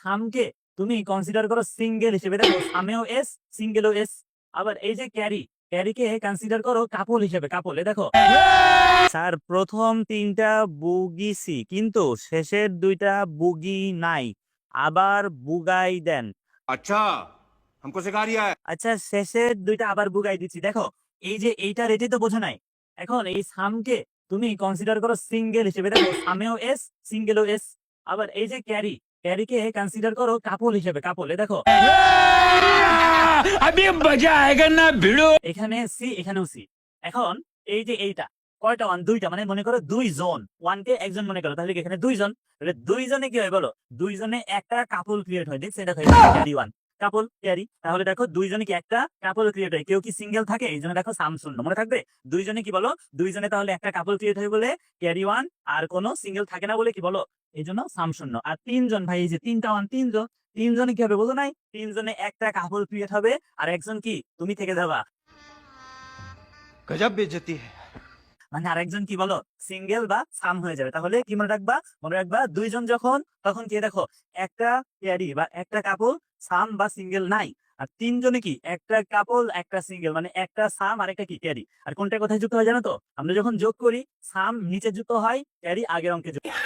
সামকে তুমি কনসিডার করো সিঙ্গেল হিসেবে, দেখো সামেও এস, সিঙ্গেলও এস। আবার এই যে ক্যারিকে কনসিডার করো কাপল হিসেবে, কাপল। এ দেখো স্যার, প্রথম তিনটা বুগি সি, কিন্তু শেষের দুইটা বুগি নাই, আবার বুগাই দেন। अच्छा हमको सिखा रिया है। আচ্ছা, শেষের দুইটা আবার বুগাই দিচ্ছি। দেখো এই যে এইটার এটাই তো বোঝো নাই। এখন এই সামকে তুমি কনসিডার করো সিঙ্গেল হিসেবে, দেখো সামেও এস, সিঙ্গেলও এস। আবার এই যে ক্যারিকে কনসিডার করো কাপল হিসেবে, কাপল। এ দেখো अभी मजा आएगा ना भिड़ो। এখানে সি, এখানেও সি। এখন এই যে এইটা কয়টা ওয়ান, দুইটা, মানে মনে করো দুইজন, ওয়ানকে একজন মনে করো, তাহলে কি এখানে দুইজন, তাহলে দুইজনে কি হয় বলো, দুইজনে একটা কাপল ক্রিয়েট হয়। দেখছো, দেখো ক্যারি ওয়ান, কাপল ক্যারি। তাহলে দেখো দুইজনে কি একটা কাপল ক্রিয়েট হয়, কেউ কি সিঙ্গেল থাকে, এই জন্য দেখো সাম শূন্য, মনে থাকবে। দুইজনে কি বলো, দুইজনে তাহলে একটা কাপল ক্রিয়েট হয় বলে ক্যারি ওয়ান, আর কোনো সিঙ্গেল থাকে না বলে কি বলো, এই জন্য সাম শূন্য। আর তিনজন, ভাই এই যে তিনটা ওয়ান, তিনজন, তিনজনে কি হবে বলো নাই, তিনজনে একটা কাপল ক্রিয়েট হবে, আর একজন কি তুমি থেকে যাবা, गजब बेइज्जती है। মানে আরেকজন কি বলো সিঙ্গেল বা সাম হয়ে যাবে। তাহলে কি মনে রাখবা, মনে রাখবা দুইজন যখন, তখন কি দেখো একটা ক্যারি বা একটা কাপল সাম বা সিঙ্গেল নাই। আর তিনজনে কি একটা কাপল একটা সিঙ্গেল, মানে একটা সাম আর একটা কি ক্যারি। আর কোনটা কোথায় যুক্ত হয় জানো তো, আমরা যখন যোগ করি সাম নিচে যুক্ত হয়, ক্যারি আগের অঙ্কে যুক্ত হয়।